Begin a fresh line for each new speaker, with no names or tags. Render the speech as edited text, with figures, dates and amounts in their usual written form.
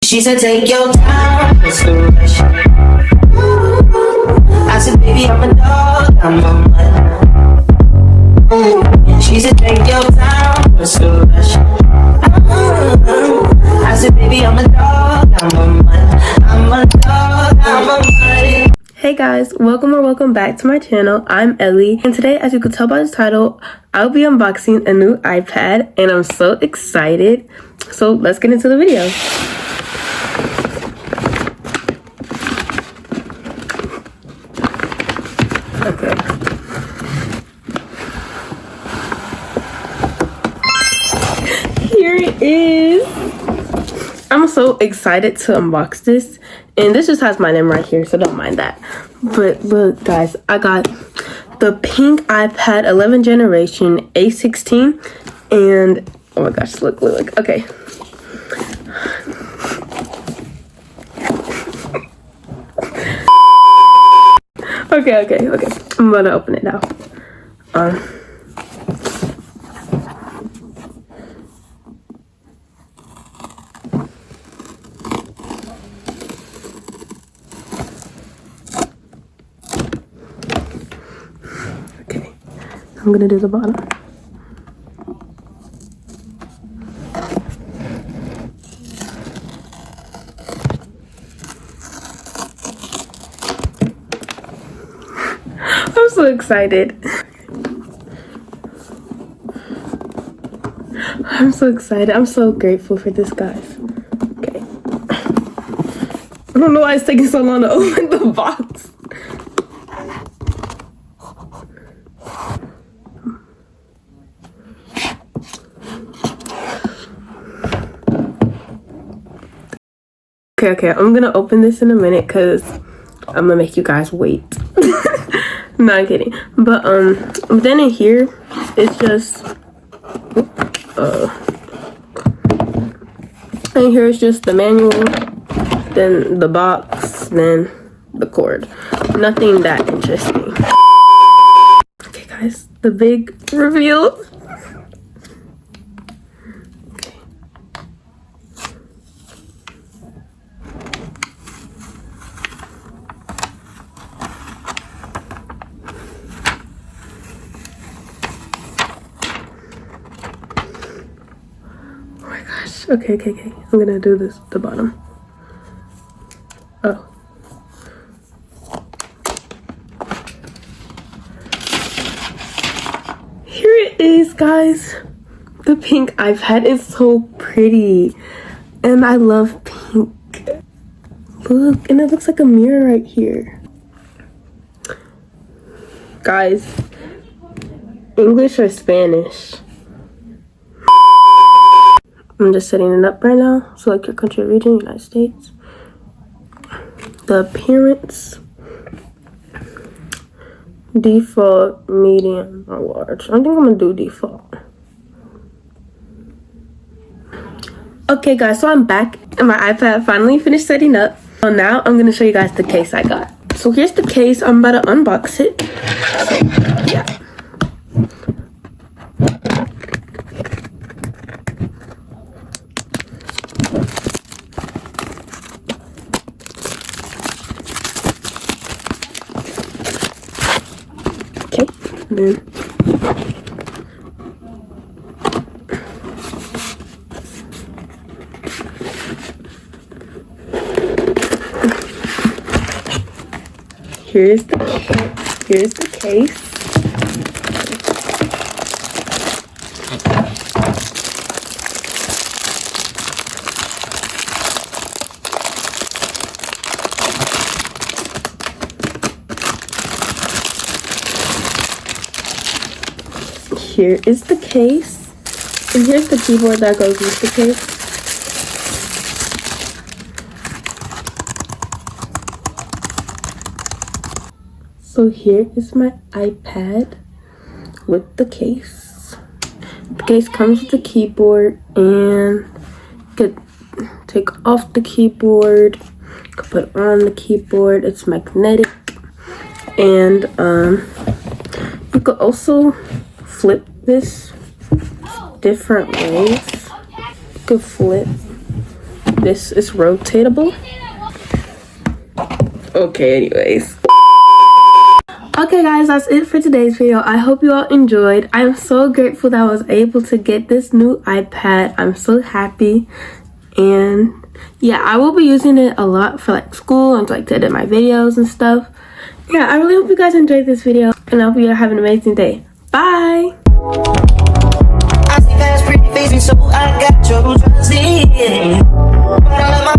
She said, take your time, it's no rush. I said, baby, I'm a dog, I'm a man. She said, take your time, it's no rush. I said, baby, I'm a dog, I'm a man. I'm a dog, I'm a man.
Hey guys, welcome or welcome back to my channel. I'm Ellie, and today, as you could tell by the title, I'll be unboxing a new iPad, and I'm so excited. So let's get into the video. Okay. Here it is. I'm so excited to unbox this, and this just has my name right here, so don't mind that. But look guys, I got the pink iPad 11th generation A16, and oh my gosh, look, okay. Okay, I'm gonna open it now. Okay, I'm gonna do the bottom. I'm so excited. I'm so excited. I'm so grateful for this, guys. Okay. I don't know why it's taking so long to open the box. Okay, I'm gonna open this in a minute because I'm gonna make you guys wait. No, I'm kidding. But then in here it's just and here is just the manual, then the box, then the cord. Nothing that interesting. Okay guys, the big reveal. Okay. I'm gonna do this at the bottom. Oh. Here it is, guys. The pink iPad is so pretty. And I love pink. Look, and it looks like a mirror right here. Guys, English or Spanish? I'm just setting it up right now. So like your country or region, United States. The appearance. Default, medium, or large. I think I'm gonna do default. Okay guys, so I'm back and my iPad finally finished setting up. So now I'm gonna show you guys the case I got. So here's the case. I'm about to unbox it. So yeah. Then here's the case. Here is the case, and here's the keyboard that goes with the case. So here is my iPad with the case. The case comes with the keyboard, and you could take off the keyboard, you could put on the keyboard. It's magnetic, and you could also flip this different ways. You could flip this is rotatable. Okay, anyways. Okay guys, that's it for today's video. I hope you all enjoyed. I'm so grateful that I was able to get this new iPad. I'm so happy. And yeah, I will be using it a lot for like school and like to edit my videos and stuff. Yeah, I really hope you guys enjoyed this video, and I hope you have an amazing day. Bye!
I see fast, pretty face, and so I got trouble trusting. But I love my